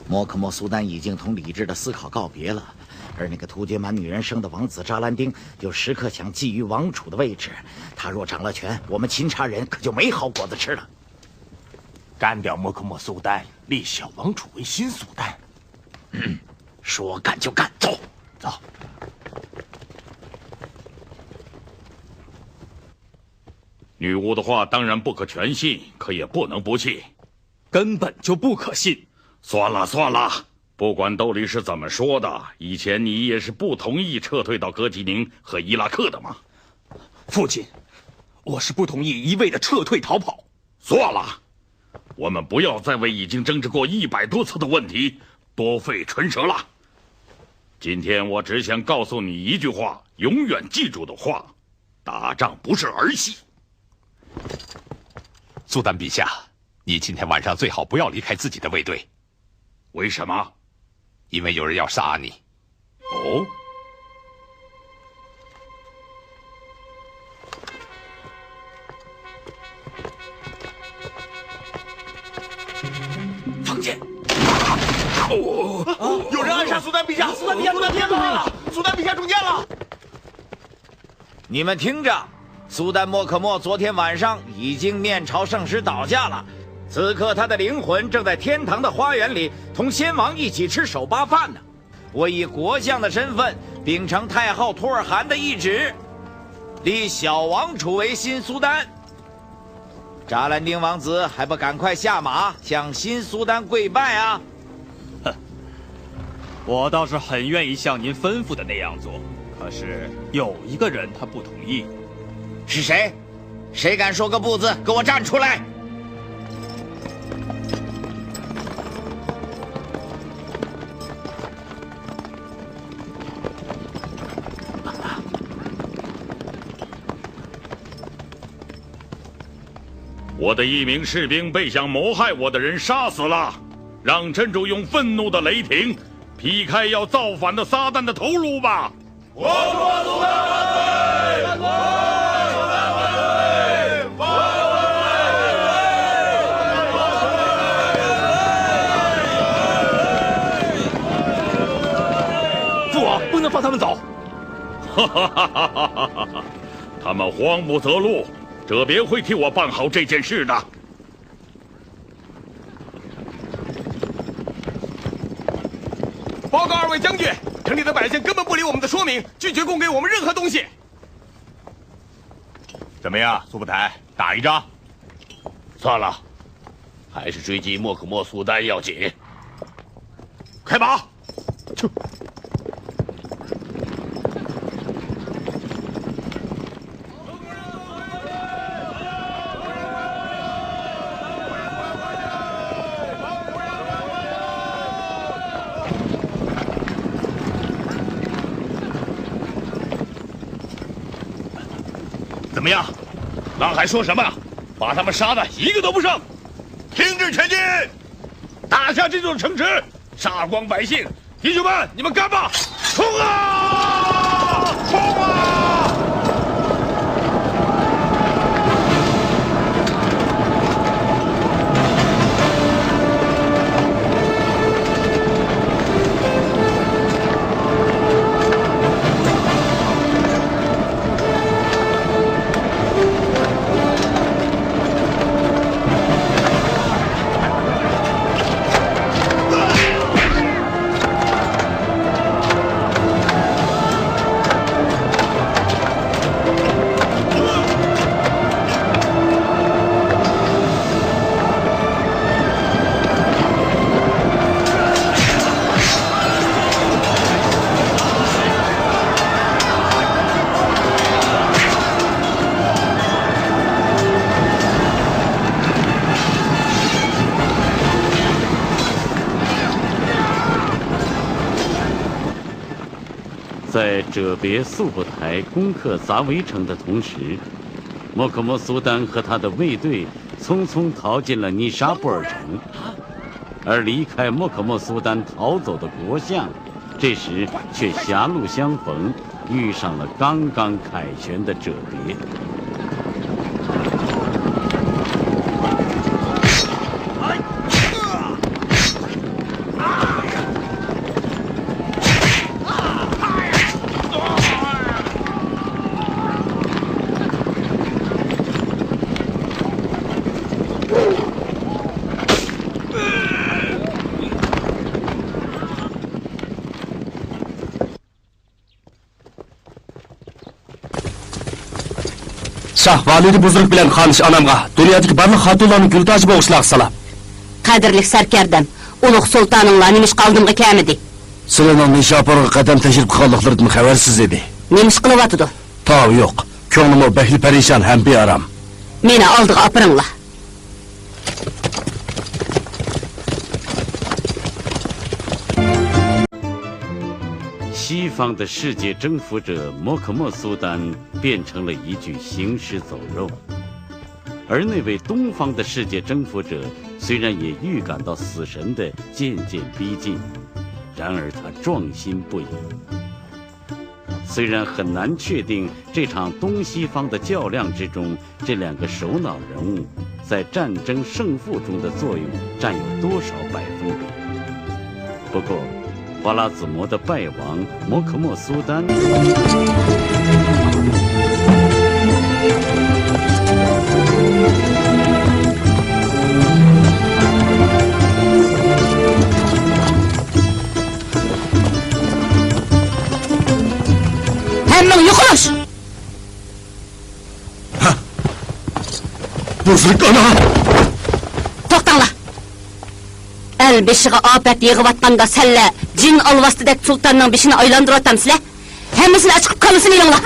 莫克莫苏丹已经同理智的思考告别了，而那个突厥蛮女人生的王子扎兰丁又时刻想觊觎王储的位置。他若掌了权，我们钦察人可就没好果子吃了。干掉莫克莫苏丹，立小王储为新苏丹。说干就干，走。走。女巫的话当然不可全信，可也不能不信。根本就不可信。算了算了，不管兜里是怎么说的，以前你也是不同意撤退到哥吉宁和伊拉克的嘛。父亲，我是不同意一味的撤退逃跑。算了，我们不要再为已经争执过100多次的问题多费唇舌了。今天我只想告诉你一句话，永远记住的话：打仗不是儿戏。苏丹陛下，你今天晚上最好不要离开自己的卫队。为什么？因为有人要杀你。哦。放箭！有人暗杀苏丹陛下！苏丹陛下中箭了！苏丹陛下中箭了！你们听着，苏丹莫克莫昨天晚上已经面朝圣石倒下了。此刻他的灵魂正在天堂的花园里同先王一起吃手扒饭呢。我以国相的身份秉承太后图尔汗的懿旨，立小王储为新苏丹。扎兰丁王子还不赶快下马向新苏丹跪拜啊！哼，我倒是很愿意像您吩咐的那样做，可是有一个人他不同意。是谁？谁敢说个不字？给我站出来！我的一名士兵被想谋害我的人杀死了，让真主用愤怒的雷霆劈开要造反的撒旦的头颅吧！我说苏丹万岁！父王不能放他们走！哈哈哈哈哈哈！他们慌不择路。这别会替我办好这件事的。报告二位将军，城里的百姓根本不理我们的说明，拒绝供给我们任何东西。怎么样，苏布台，打一仗？算了，还是追击莫克莫苏丹要紧。开马！去。怎么样？浪还说什么？把他们杀的一个都不剩！停止前进，打下这座城池，杀光百姓！弟兄们，你们干吧！冲啊！冲啊！在者别速不台攻克杂维城的同时，莫克莫苏丹和他的卫队匆匆逃进了尼沙布尔城，而离开莫克莫苏丹逃走的国相，这时却狭路相逢，遇上了刚刚凯旋的者别。Şah validi buzuruk bilen Xanish anamga dünyadaki barliq xatunlarning gultaji boğuşlaq salam. Qadirlik sarkardam, ulug' sultoninglar nemish qaldimga kamidi. Sizlarning Nishaporga qadam tashirib qoldiqlardan xabarsiz edi. Nemish qilyapti? Tav yo'q. Ko'nglim behli perişan hem bearam. Meni oldiga opiringlar.西方的世界征服者莫可莫苏丹变成了一具行尸走肉，而那位东方的世界征服者虽然也预感到死神的渐渐逼近，然而他壮心不已。虽然很难确定这场东西方的较量之中，这两个首脑人物在战争胜负中的作用占有多少百分比，不过花剌子模的败亡莫可莫苏丹Hamma yo'qlash. Buzuruk ana! To'xtanglar. El beshiga afat yig'iyotganda salla jin olvastidek sultonning beshini aylantiryapsizlar. Hammasini chiqib qolsin yinglar.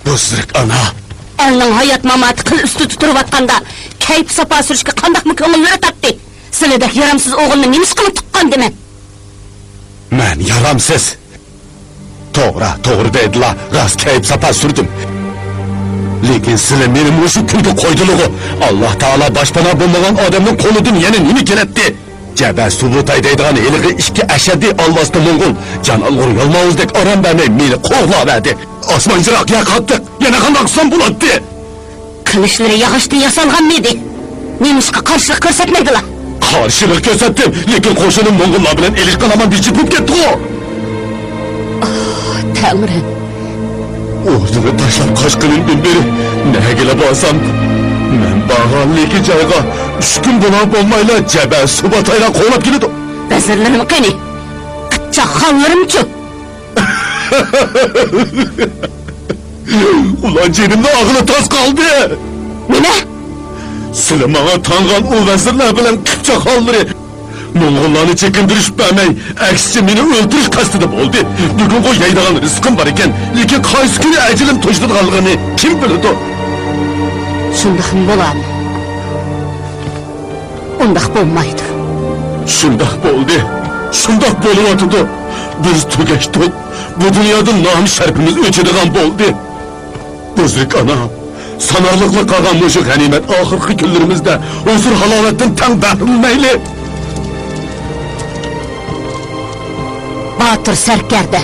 Buzuruk ana! Elning hayot mamati qil usti tuturayotganda kayf safa surishga qandaqmi ko'ngil yo'ratadi? Sizlardek yaramsiz o'g'ilni nemish qilib tuqqan deman. Men yaramsiz. To'g'ri deydilar. Rost kayf safa surdim. Lekin sizlar meni mushu kunga qo'ydingiz. Alloh taolo boshpana bo'lmagan odamning qo'lidan yana nima keladi? Jaba Subutay deydigan ilg'i ikki ashaddi olvosda Mo'ng'ul jon olg'ur yolmovuzdek oram bermay meni qo'g'lab osmon jiroq yaqatdiq. Yana qanday qilsam bo'ladi? Qilishlari yog'ochdan yasalgan edi. Nemishga qarshilik ko'rsatmaydilar. Qarshilik ko'rsatdim, lekin qo'shinim Mo'ng'ullar bilan ilishqalaman dechib ketdi-ku. Tangrim. O'zini tashlab qochqinimdan beri nega borsam, men bag'anligi joyga 3 kun bilan bo'lmayla Jaba Subutayga qo'lab keldi. Vazirlarim qani? Qitchoq xonlarim-chi? Ulan jenimda og'li toz qoldi. Nima? Sizlar menga tangan u vazirlar bilan qitchoq xonlari Mo'ng'ullarni chekintirishib bermay, aksicha meni o'ldirish qasdida bo'ldi. Bugun qo'yadigan rizqim bor ekan, lekin qaysi kuni ajilim to'shtirganligini kim biladi? Shundaqmi bo'ladi? Undaq bo'lmaydi. Shundoq bo'ldi. Shundoq bo'lyotdi. Biz tugashdik. Bu dunyoda nom sharifimiz o'chadigan bo'ldi. Buzruk ana, sanarliqli qolgan mushu g'animat oxirgi kunlarimizda huzur halovatdan tang bahrilmayli. Batir sarkarda.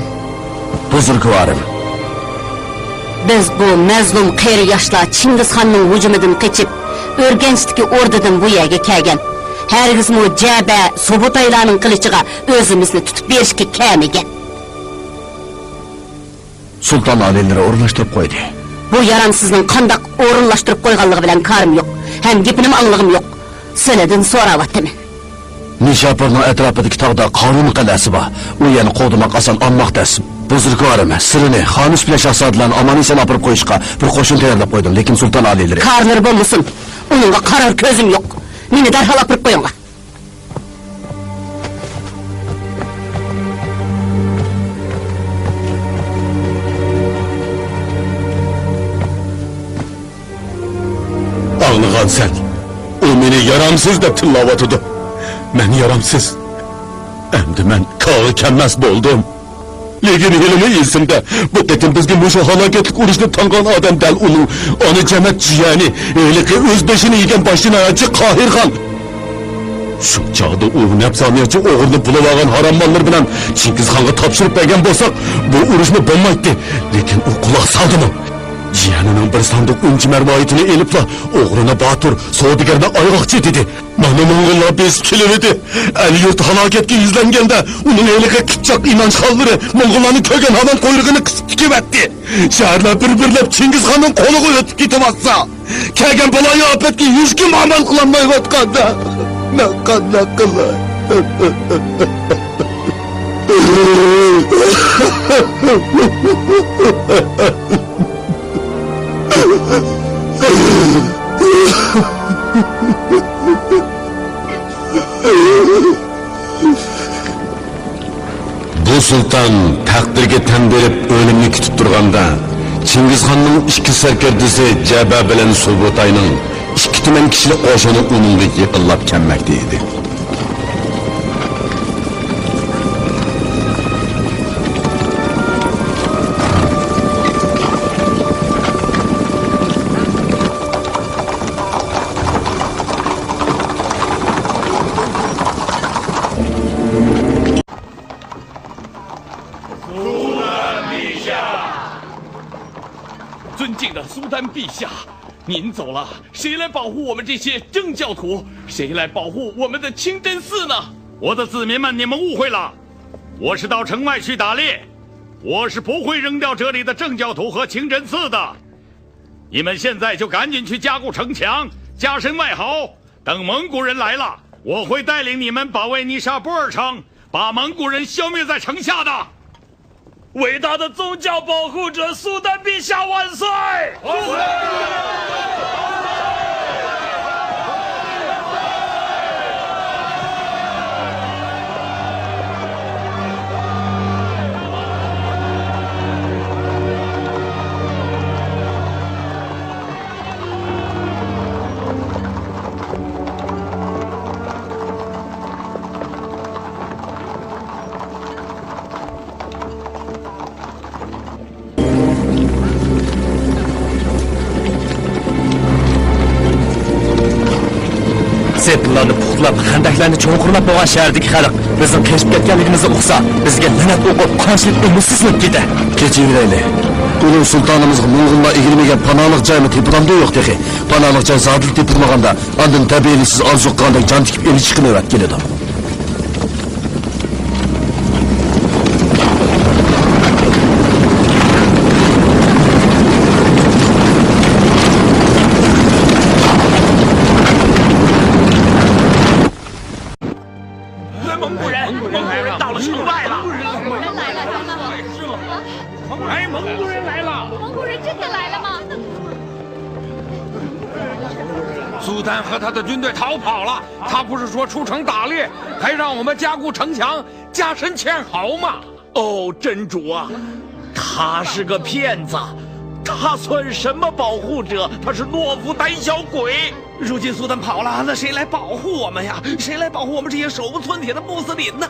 Buzurgvarim. Biz bu mazlum qeyri yoshlar Chingizxonning hujumidan qochib, O'rganchdagi o'rdadan bu yerga kelgan. Hargizmi Jaba Subutaylarning qilichiga o'zimizni tutib berishga kamigan. Sulton alilleri o'rnashtirib qo'ydi. Bu yaramsizning qandoq o'rinlashtirib qo'yganligi bilan karim yo'q. Ham gapinim anglig'im yo'q. Sizlardan so'rayapman. Nishaporning atrofidagi tog'da qonun qal'asi bor. U yana qo'dima qason olmoqdasiz. Buzurgvarim, sirini Xonish bilan shahzodalarni omon-eson olib qo'yishga bir qo'shin tayyorlab qo'ydim, lekin sulton alilleri. Qarnir bo'lmasin. Uningga qaror ko'zim yo'q. Meni darhol olib qo'yinglar. Anlagan sen. O meni yaramsız deb tillayotdi. Men yaramsız. Endi men qog'i kammas bo'ldim. Lekin ilmi esimda, bu qatim bizga mushu halokatlik urushni tangan odam dal uning ona jamat jiyani, eliqi o'z beshini yegan boshinachi Qohirxon. Shu chog'da u nafsoniyatchi o'g'irni pul olgan harom mollar bilan Chingizxonga topshirib bergan bo'lsak, bu urushni bo'lmaydi. Lekin u quloq soldimi? Jiyanining bir sanduq unchi marvoyitini elibla o'g'rini Batur savdogarga oygoqchi dedi. Mana Mo'ng'ullar bez kelibdi. El-yurt halokatga yuzlanganda uning eliga qitchoq inonch xollari Mo'ng'ullarni ko'rgan hamon qo'yrug'ini qisib tikibdi. Shaharlar bir-birlab Chingizxonning qo'liga o'tib ketmoqsa, kelgan baloyi ofatga 100 kun amal qilolmayotganda men qanday qilay? Bu sultan taqdirga tan berib o'limni kutib turganda Chingizxonning ikki sarkardasi Jaba bilan Subutayning 2 tuman kishilik qo'shini uningga yaqinlab kelmoqda edi.尊敬的苏丹陛下，您走了，谁来保护我们这些正教徒？谁来保护我们的清真寺呢？我的子民们，你们误会了，我是到城外去打猎，我是不会扔掉这里的正教徒和清真寺的。你们现在就赶紧去加固城墙，加深外壕，等蒙古人来了，我会带领你们保卫尼沙波尔城，把蒙古人消灭在城下的。伟大的宗教保护者苏丹陛下万岁！万岁！Seplarni puxlab, xandaqlarni cho'nqurlab bo'lgan shahardagi xalq bizning qechib ketganligimizni uqsa, bizga la'nat o'qib, qonchilik umidsiz ketdi. Kechiverayli. Ulug' sultonimizga Mo'g'ullar egilmagan panohlik joyni tepidamda yo'q dedi. Panohlik joy zodil tepilmaganda, ondan tabiiylik siz orzu qilgandek jon tikib elish qilaverib keladi.苏丹和他的军队逃跑了，他不是说出城打猎，还让我们加固城墙、加深堑壕吗？哦，真主啊，他是个骗子，他算什么保护者？他是懦夫胆小鬼！如今苏丹跑了，那谁来保护我们呀？谁来保护我们这些手无寸铁的穆斯林呢？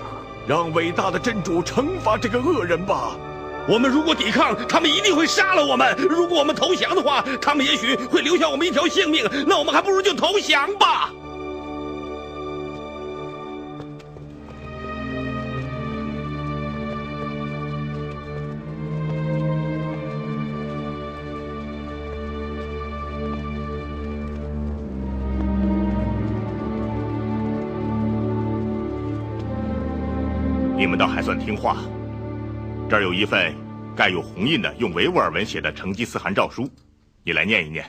让伟大的真主惩罚这个恶人吧！我们如果抵抗，他们一定会杀了我们；如果我们投降的话，他们也许会留下我们一条性命。那我们还不如就投降吧。你们倒还算听话。这儿有一份盖有红印的用维吾尔文写的成吉思汗诏书，你来念一念。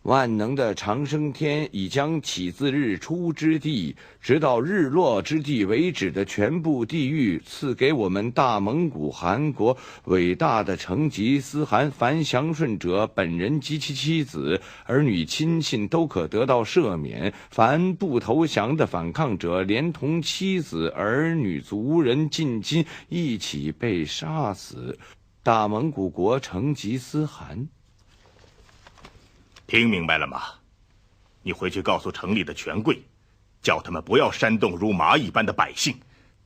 万能的长生天已将起自日出之地直到日落之地为止的全部地域赐给我们大蒙古汗国伟大的成吉思汗，凡降顺者本人及其妻子、儿女、亲信都可得到赦免；凡不投降的反抗者，连同妻子、儿女、族人、近亲一起被杀死。大蒙古国成吉思汗。听明白了吗？你回去告诉城里的权贵，叫他们不要煽动如麻一般的百姓，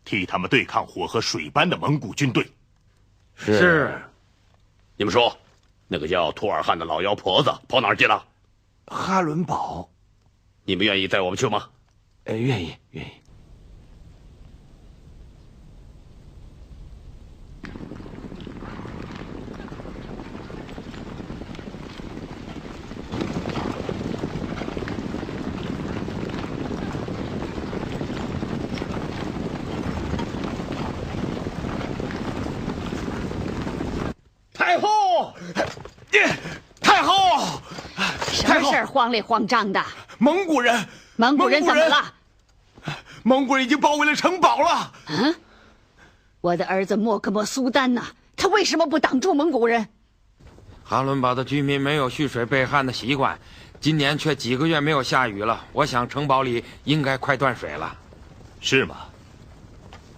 替他们对抗火和水般的蒙古军队。是。你们说，那个叫图尔汗的老妖婆子跑哪儿去了？哈伦堡。你们愿意带我们去吗？愿意，愿意。太后，太后，太后，儿慌里慌张的？蒙古人怎么了？蒙古人已经包围了城堡了。嗯，我的儿子莫克莫苏丹呢？他为什么不挡住蒙古人？哈伦堡的居民没有蓄水备旱的习惯，今年却几个月没有下雨了。我想城堡里应该快断水了。是吗？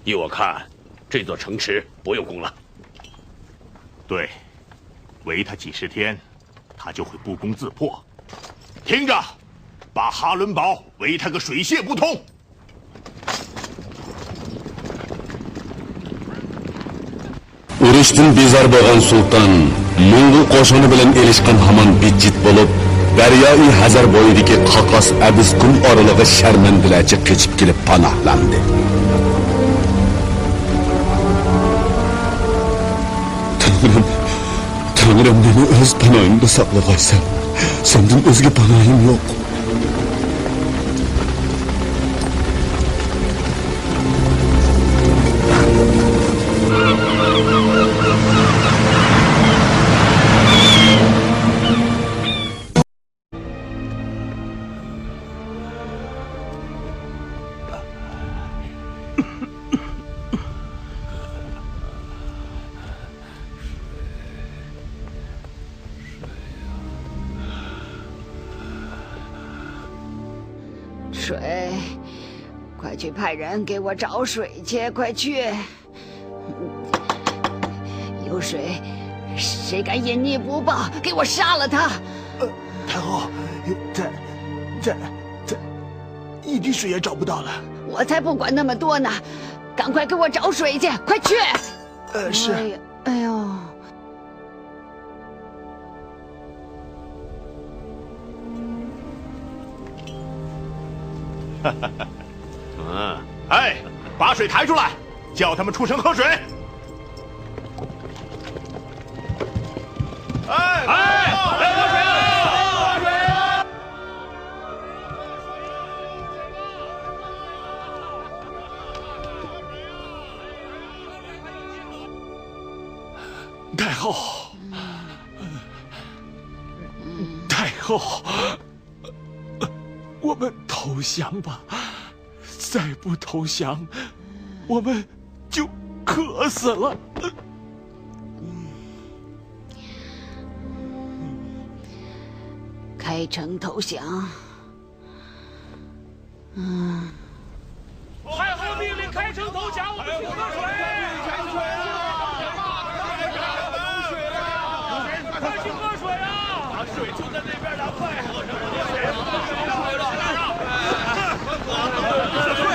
依我看，这座城池不用攻了。对，围他几十天，他就会不攻自破。听着，把哈伦堡围他个水泄不通。Urushdan bezor bo'lgan sulton Mo'ng'ul qo'shini bilan elishgan hamon bijjit bo'lib, Daryo-i Hazar bo'yidagi Qoqos Abizkul oralig'i sharmandalarcha qochib kelib panohlandi. Tanrım meni o'z panohingda saqlag'aysan. Sendan o'zga panohim yo'q.水，快去派人给我找水去，快去！有水，谁敢隐匿不报，给我杀了他！太后，在，一滴水也找不到了。我才不管那么多呢，赶快给我找水去，快去！是。哎呦。哎，把水抬出来，叫他们出城喝水。来喝水啊！喝水啊！太后，太后，我们投降吧。再不投降，我们就渴死了。开城投降。太后命令开城投降，我们去喝水。快去喝水啊！水就在那边呢，快喝上我的水！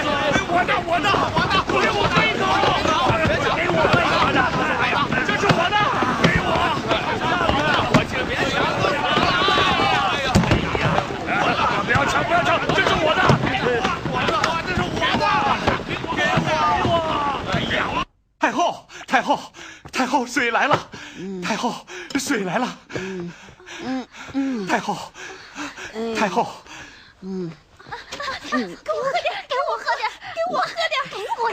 我的，给我喝一口！给我的，哎呀，这是我的，给我！我请别抢！不要抢！这是我的！这是我的！给我！哎呀！太后，水来了！太后，水来了！太后。给我喝点！给我！我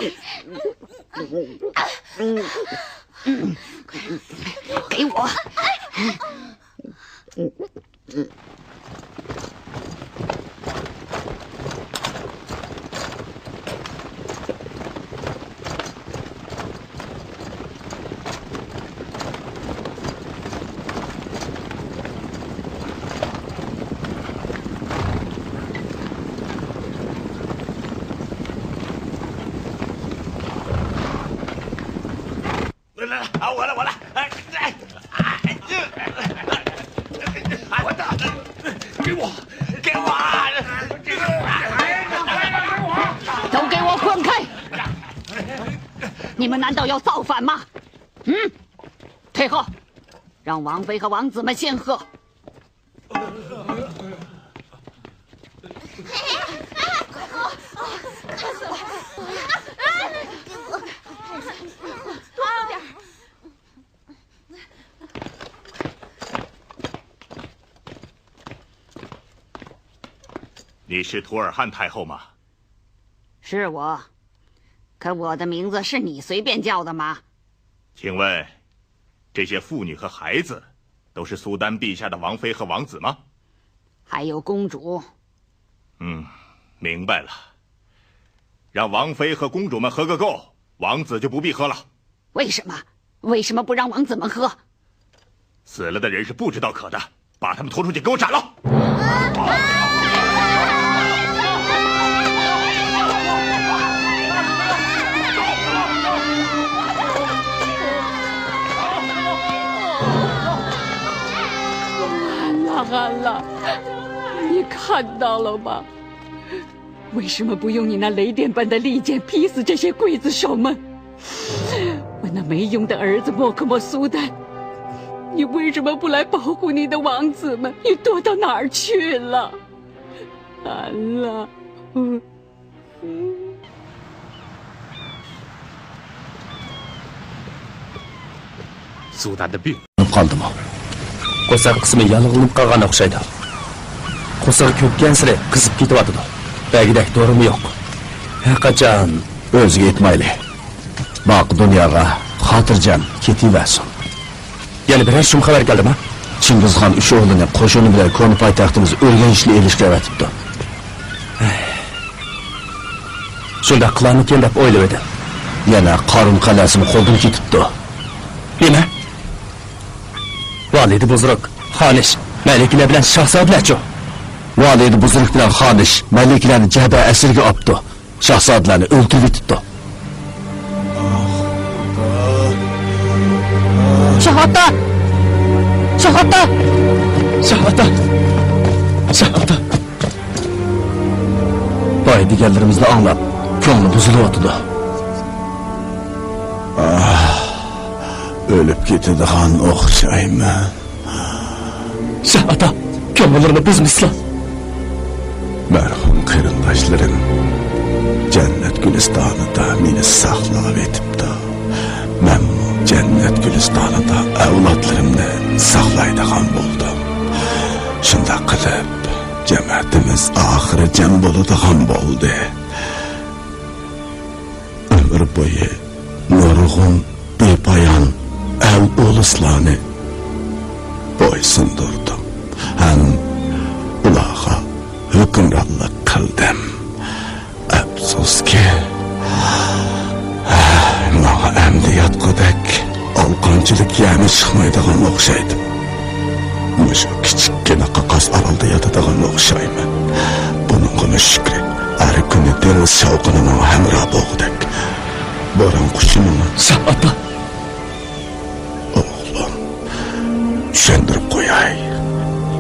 来！我的，给我！都给我滚开！你们难道要造反吗？退后，让王妃和王子们先喝。快喝！渴死了！多喝点。你是图尔汉太后吗？是我，可我的名字是你随便叫的吗？请问，这些妇女和孩子都是苏丹陛下的王妃和王子吗？还有公主。明白了。让王妃和公主们喝个够，王子就不必喝了。为什么？为什么不让王子们喝？死了的人是不知道渴的，把他们拖出去给我斩了！安了，你看到了吗？为什么不用你那雷电般的利剑劈死这些刽子手们？我那没用的儿子莫克莫苏丹，你为什么不来保护你的王子们？你躲到哪儿去了？安了，苏丹的病qoldi-mi? Qo'saq qismi yallig'lanib qolganga o'xshaydi. Qo'saq ko'pgan sari qizib ketyapti. Bagidek dorimi yo'q. Hech qachon o'ziga yetmayli. Baq dunyoga xotirjam ketaversin. Yana bir shum xabar keldimi? Chingizxon uch o'g'lini qo'shini bilan ko'ni poytaxtimiz O'rganishli elishga avatibdi. Shunda qilarmikin deb o'ylab edim. Yana Qorin qal'asini qo'ldan ketibdi. Nima? Validi Buzruk, Xonish, Maliklar bilan shahzodalarchi? Validi Buzruk bilan Xonish Maliklarni jaba asirga olibdi. Shahzodalarni o'ldirib ketibdi. Shahota! Shahota! Shahota! Shahota! Boy deganlarimizni anglab, ko'ngli buzilyapti. O'lib ketadigan o'xshayman. Shahota, ko'ngillarni buzmisizlar. Marhum qarindoshlarim jannat gulistonida meni saqlab etibdi. Men jannat gulistonida avlodlarimni saqlaydigan bo'ldim. Shunda qilib jamoatimiz oxiri jam bo'ladigan bo'ldi. Umr bo'yi nurg'un bepoyon al-uluslarni bo'ysundirdim. Ham ularga hukmronlik qildim. Afsuski, menga endi yotqudek olqonchilik ya'ni chiqmaydigan o'xshaydi. Mushu kichikkina qaqos orolda yotadigan o'xshayman. Buningga shukr. Har kuni dengiz shovqini hamroh bo'lgudek. Bo'ron qushini Shahota. Tushundirib qo'yay.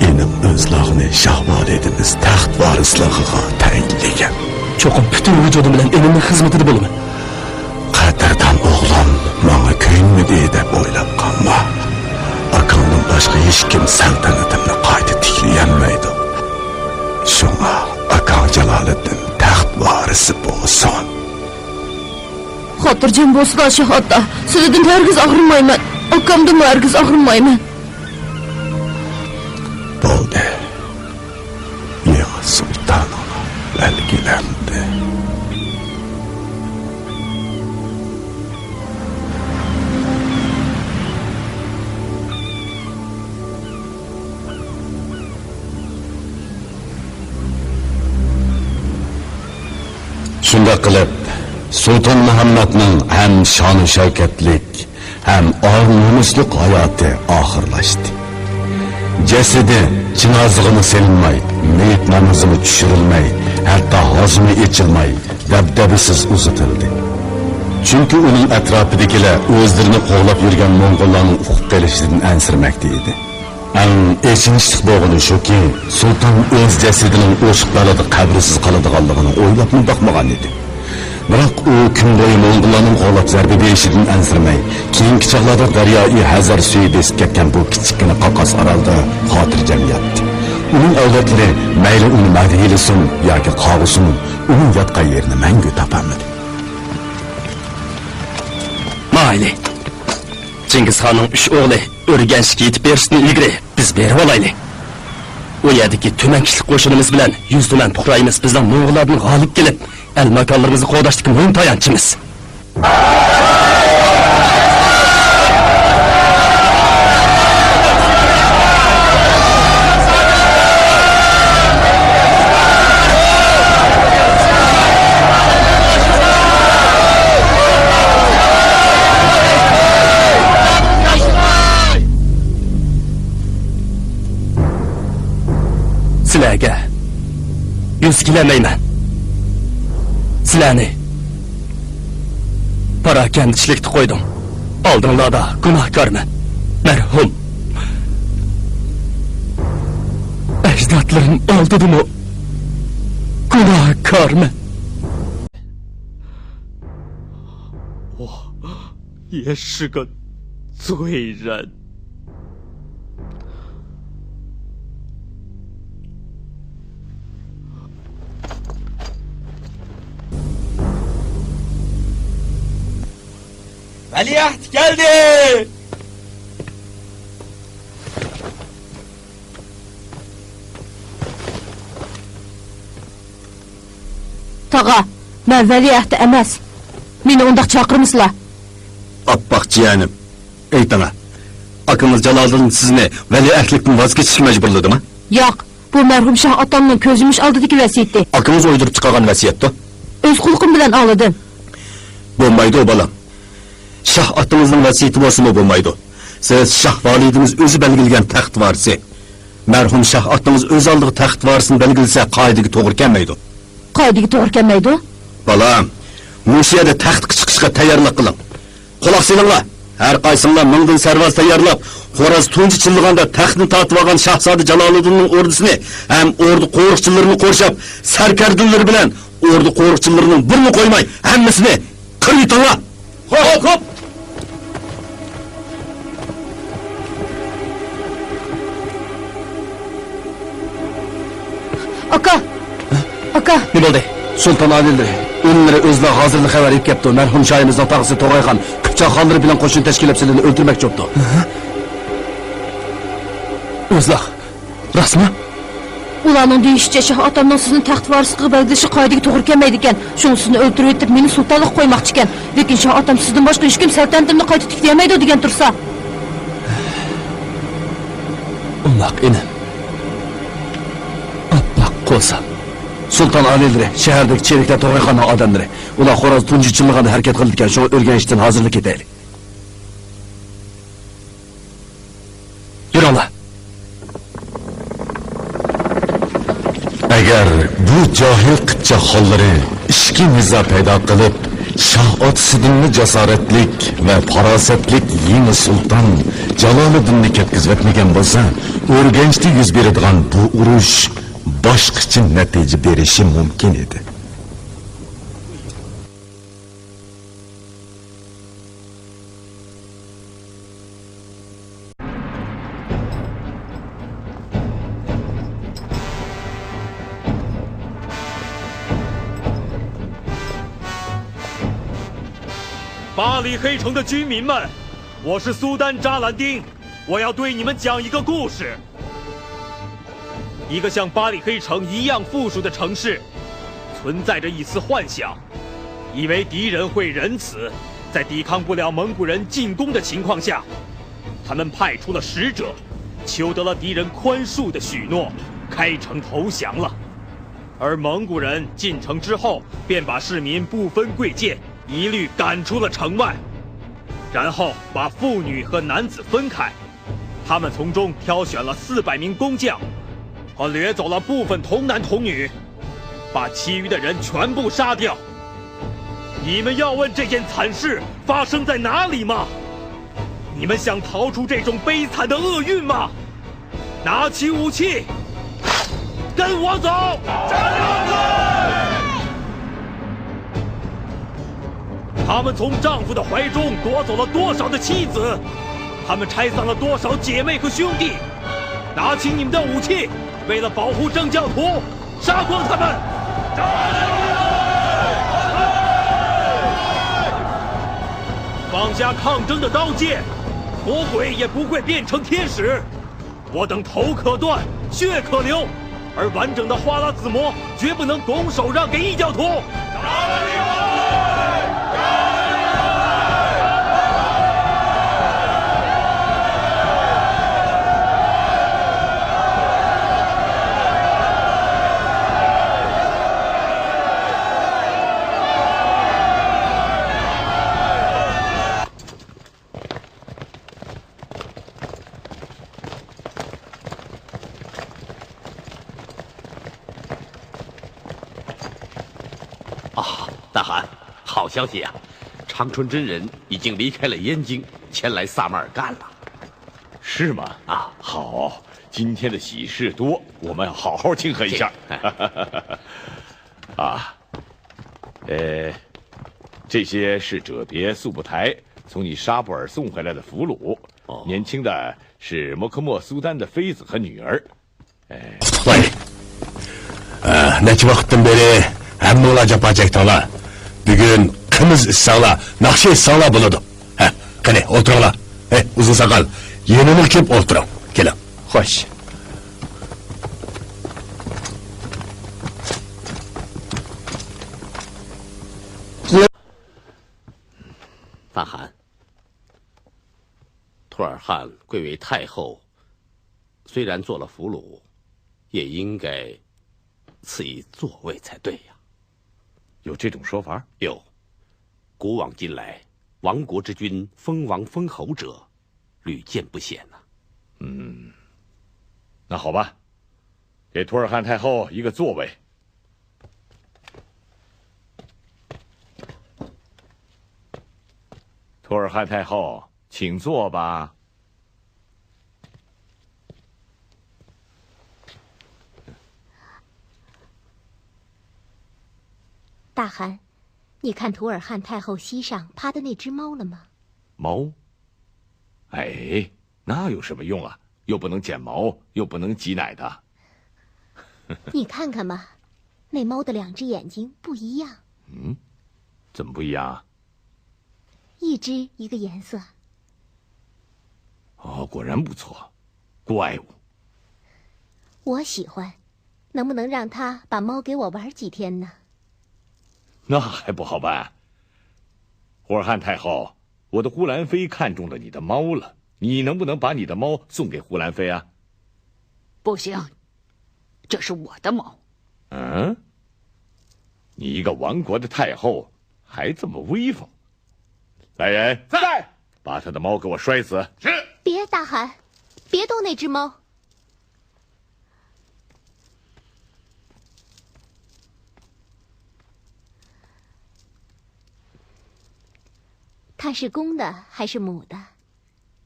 Enim o'zlarini Shahvolidimiz taxt varisligiga tayinlagan. Cho'qim butun vujudim bilan enimning xizmatida bo'laman. Qadrdon o'g'lim menga ko'nmidi deb o'ylab qolma. Akamdan boshqa hech kim saltanatimni qayta tiklayolmaydi. Shunga akam Jaloliddin taxt varisi bo'lsin. Xotirjam bo'lsin Shahota. Sizdan hargiz og'rimayman. Akamdan hargiz og'rimayman. Bo'ldi. Ya sultonim belgilandi. Shunda qilib Sulton Muhammadning ham shon-u shavkatlik, ham or-nomuslik hayoti oxirlashdi. Jasadi jinozig'ini selinmay, meyit namozini tushirilmay, hatto hozmi echilmay, dabdabisiz uzatildi. Chunki uning atrofidagilar o'zlarini qo'g'lab yurgan Mo'ng'ullarning uquq qilishidan ansirmoqda edi. Eng echinishli bo'lgani shuki, sulton o'z jasadining o'shiqlarida qabrsiz qoladiganligini o'ylabmi boqmagan edi. Biroq u kun bo'yi Mo'ng'ullarning qo'llab zarba berishidan ansirmay, keyingi chog'larda Daryo-i Hazar suvi besib ketgan bu kichikina qaqos orolda xotirjam yotdi. Uning avlodlari mayli uni madhiylasin yoki qog'usin, uning yotgan yerini mangu topolmadi. Mayli. Chingizxonning 3 o'g'li O'rganishga yetib berishni ilgari biz berib olaylik. U yerdagi tumankishlik qo'shinimiz bilan 100 tuman puqrayimiz bizning Mo'ng'ullardan g'olib kelib, el makonlarimizni qo'g'dashdagi muhim tayanchimiz. Yuskilamayman. Sizlarni parakandichilikda qo'ydim. Oldinglarda gunohkorman. Marhum. Ajdodlarim oldidimi? Gunohkorman. 我也是个罪人。Veliaht geldi. Tağa, ben veliahtı emas. Meni undaq chaqirmisizlar. Appak jiyanim, aytana. Akımız Jaloliddin sizni veliahtlikdan voz kechishga majburladimi? Yo'q, bu merhum Shah otamning ko'zimish oldidagi vasiyati. Akımız o'ydirib chiqargan vasiyatda. O'z xulqim bilan oldim. Bo'lmaydi o bolam. Shah otamizning vasiyati bo'lsa-mu bo'lmaydi. Siz Shah validimiz o'zi belgilagan taxt varisi. Merhum Shah otamiz o'z oldiga taxt varisini belgilasa qoidaga to'g'ri kelmaydi. Qoidaga to'g'ri kelmaydi? Bolam, Musiyada taxtga chiqishga tayyorlik qiling. Quloq solinglar. Har qaysinglar mingdan sarvaz tayyorlab, Xo'roz tunji chilliganda taxtni tortib olgan Shahzoda Jaloliddinning ordisini ham ordu qo'riqchilarini qo'rshab, sarkardinlar bilan ordu qo'riqchilarining birini qo'ymay, hammasini qirib yutinglar. Xo'p. Aka. Ne bo'ldi? Sulton Adildir. O'nlari o'zlari hozirlik xabar yetib kelibdi. Marhum shoyimizning tog'asi To'g'ayxon Qipchoqxonlari bilan qo'shin tashkillab sizlarni o'ldirmoqchi bo'ldi. O'zlar rasmi? Ularning deyishicha Shah otamning sizni taxt varisi qilib belgilashi qoidaga to'g'ri kelmaydi ekan. Shuni sizni o'ldirib etib meni sultonlik qo'ymoqchi ekan. Lekin Shah otam sizdan boshqa hech kim saltanatni qayta tiklamaydi degan tursa. Undoq eni. Appak qo'sa. Sulton Alildir, shahardagi cheriklar To'g'ayxonning odamlari. Ular Xo'roz tunji chilliganda harakat qildi ekan, shuni o'rganishdan hozirlik etaylik. Yuranglar. Agar bu johil qipchoqxonlari ishki nizo paydo qilib, Shah otasining jasoratlik va farosatlik yangi sulton Jaloliddinni ketkazib bo'lsa, O'rganchda yuz beradigan bu urush boshqacha natija berishi mumkin edi.巴黎黑城的居民们，我是苏丹扎兰丁，我要对你们讲一个故事。一个像巴黎黑城一样富庶的城市，存在着一丝幻想，以为敌人会仁慈，在抵抗不了蒙古人进攻的情况下，他们派出了使者，求得了敌人宽恕的许诺，开城投降了。而蒙古人进城之后，便把市民不分贵贱，一律赶出了城外，然后把妇女和男子分开，他们从中挑选了400名工匠，和掠走了部分童男童女，把其余的人全部杀掉。你们要问这件惨事发生在哪里吗？你们想逃出这种悲惨的厄运吗？拿起武器，跟我走！他们从丈夫的怀中夺走了多少的妻子？他们拆散了多少姐妹和兄弟？拿起你们的武器，为了保护正教徒，杀光他们！放下抗争的刀剑，魔鬼也不会变成天使。我等头可断，血可流，而完整的花剌子模绝不能拱手让给异教徒。大汗，好消息呀！长春真人已经离开了燕京，前来萨马尔干了。是吗？啊，好，今天的喜事多，我们要好好庆贺一下。啊，这些是哲别速不台从你沙布尔送回来的俘虏。年轻的是摩科莫苏丹的妃子和女儿。喂，necha vaqtdan beri hammanglar jafo chekdinglar. Bugun qimiz issanglar, naqsha issanglar bo'ladi. Ha, qani o'tiringlar. Uzun soqol, yenini kelib o'tiring. Keling. Xo'sh. 大汗，图尔汗贵为太后，虽然做了俘虏，也应该赐以座位才对呀。有这种说法？有。古往今来，亡国之君封王封侯者，屡见不鲜呐。那好吧，给图尔汗太后一个座位。图尔汗太后，请坐吧。大汗，你看图尔汗太后膝上趴的那只猫了吗？猫？哎，那有什么用啊？又不能剪毛，又不能挤奶的。你看看嘛，那猫的两只眼睛不一样。怎么不一样啊？一只一个颜色。哦，果然不错，怪物。我喜欢，能不能让他把猫给我玩几天呢？那还不好办。胡尔汗太后，我的呼兰妃看中了你的猫了，你能不能把你的猫送给呼兰妃啊？不行，这是我的猫。你一个亡国的太后，还这么威风。来人，在，把他的猫给我摔死。是。别，大汗，别动那只猫。它是公的还是母的？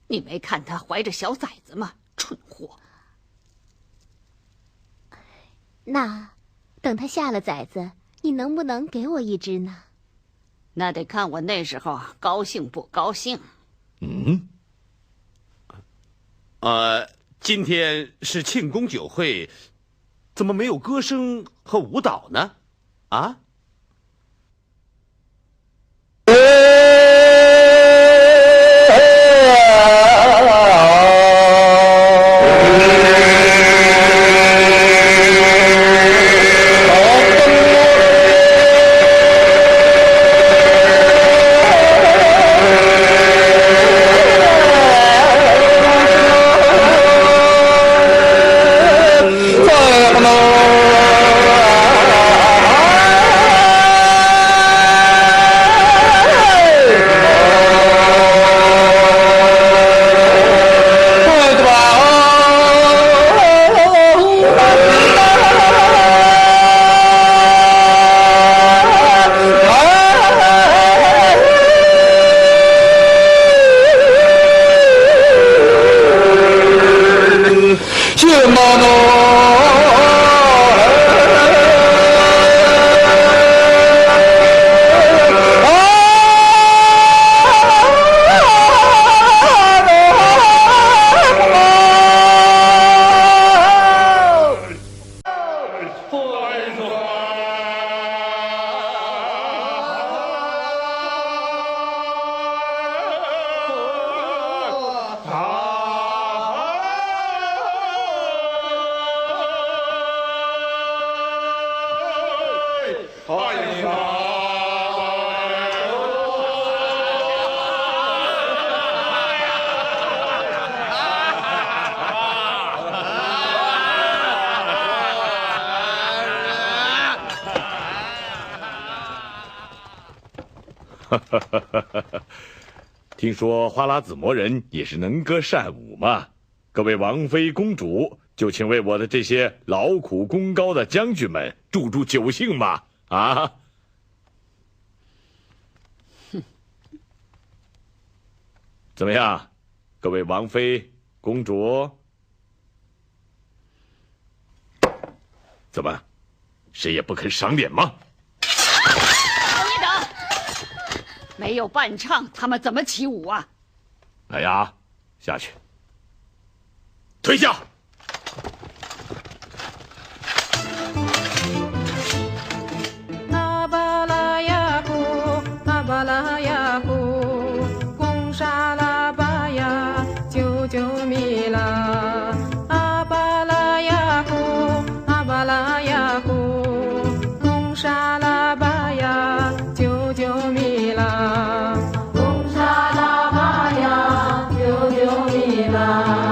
你没看它怀着小崽子吗？蠢货！那等它下了崽子，你能不能给我一只呢？那得看我那时候高兴不高兴。今天是庆功酒会，怎么没有歌声和舞蹈呢？啊？听说花剌子模人也是能歌善舞嘛，各位王妃公主，就请为我的这些劳苦功高的将军们助助酒兴嘛！啊！怎么样，各位王妃、公主？怎么，谁也不肯赏脸吗？等一等，没有伴唱，他们怎么起舞啊？来呀，下去。退下。阿巴拉雅呼，阿巴拉雅呼，贡沙拉巴呀，救救米拉。阿巴拉雅呼，阿巴拉雅呼，贡沙拉巴呀，救救米拉。贡沙拉巴呀，救救米拉。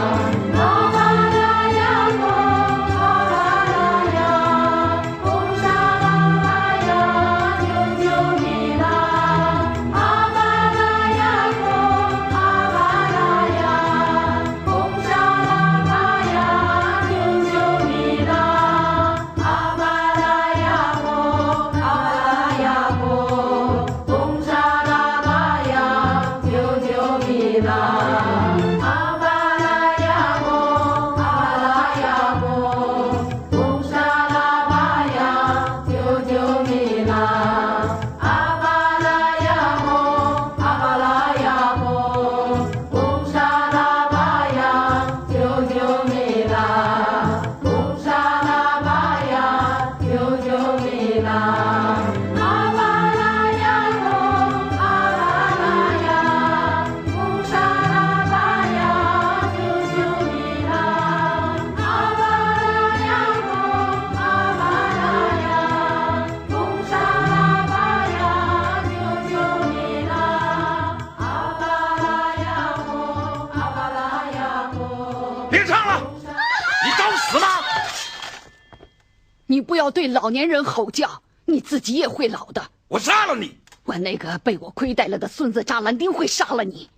你不要对老年人吼叫，你自己也会老的。我杀了你！我那个被我亏待了的孙子扎兰丁会杀了你。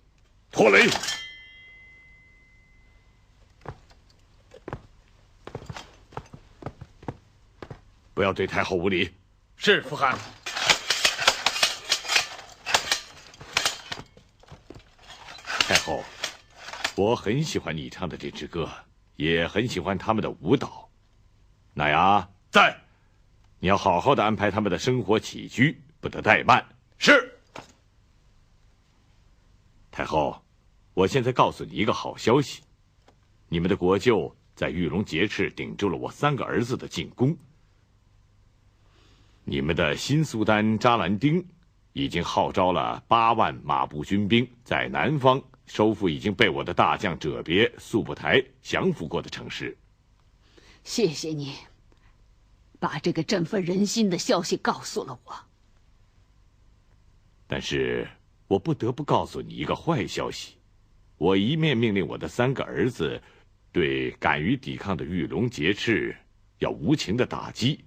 托雷，不要对太后无礼。是父汗。太后，我很喜欢你唱的这支歌，也很喜欢他们的舞蹈。那呀，在，你要好好的安排他们的生活起居，不得怠慢。是。太后，我现在告诉你一个好消息，你们的国舅在玉龙节赤顶住了我3个儿子的进攻。你们的新苏丹扎兰丁已经号召了8万马步军兵，在南方收复已经被我的大将者别、速不台降服过的城市。谢谢你，把这个振奋人心的消息告诉了我。但是我不得不告诉你一个坏消息，我一面命令我的3个儿子对敢于抵抗的玉龙节赤要无情的打击，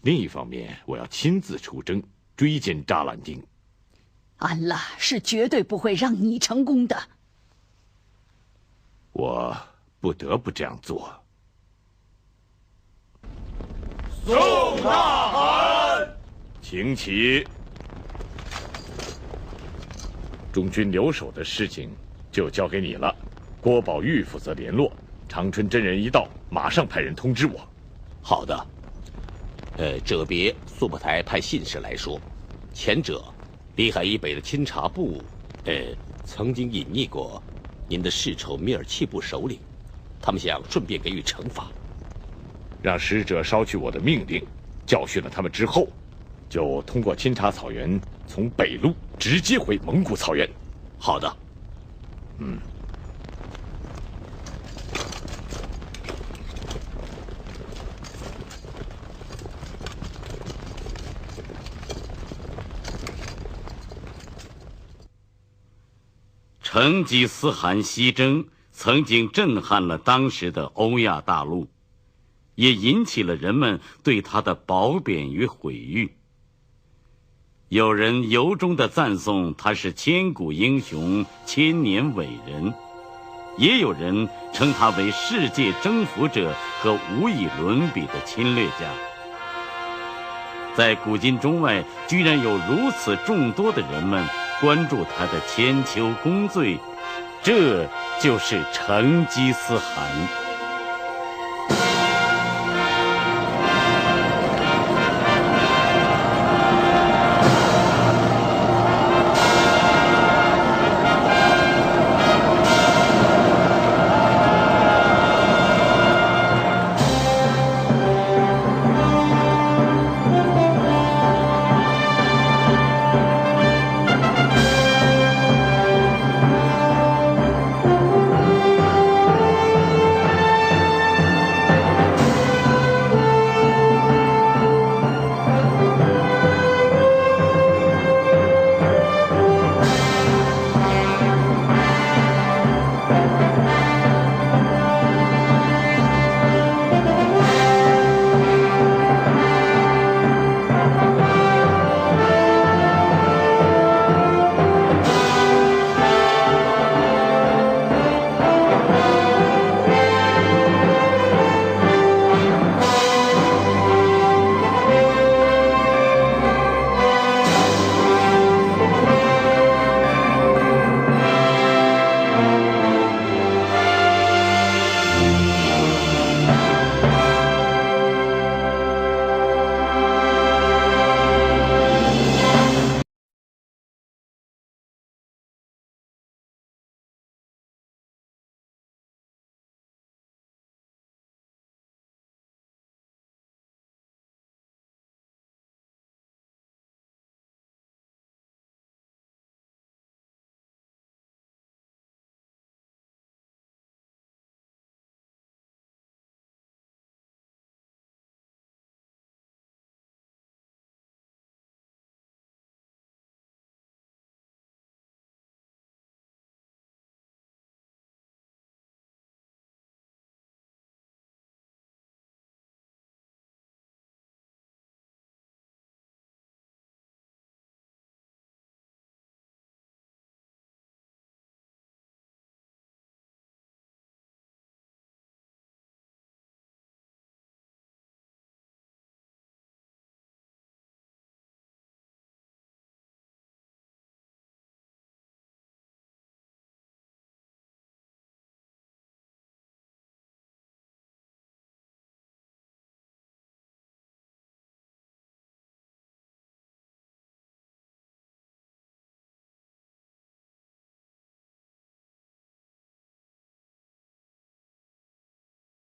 另一方面我要亲自出征追歼扎兰丁。安拉是绝对不会让你成功的。我不得不这样做。宋大汗，请起。中军留守的事情就交给你了，郭宝玉负责联络。长春真人一到，马上派人通知我。好的。者别、速不台派信使来说，前者里海以北的钦察部，曾经隐匿过您的世仇米尔契部首领，他们想顺便给予惩罚。让使者捎去我的命令，教训了他们之后，就通过钦察草原从北路直接回蒙古草原。好的。成吉思汗西征曾经震撼了当时的欧亚大陆，也引起了人们对他的褒贬与毁誉。有人由衷地赞颂他是千古英雄、千年伟人，也有人称他为世界征服者和无以伦比的侵略家。在古今中外，居然有如此众多的人们关注他的千秋功罪，这就是成吉思汗。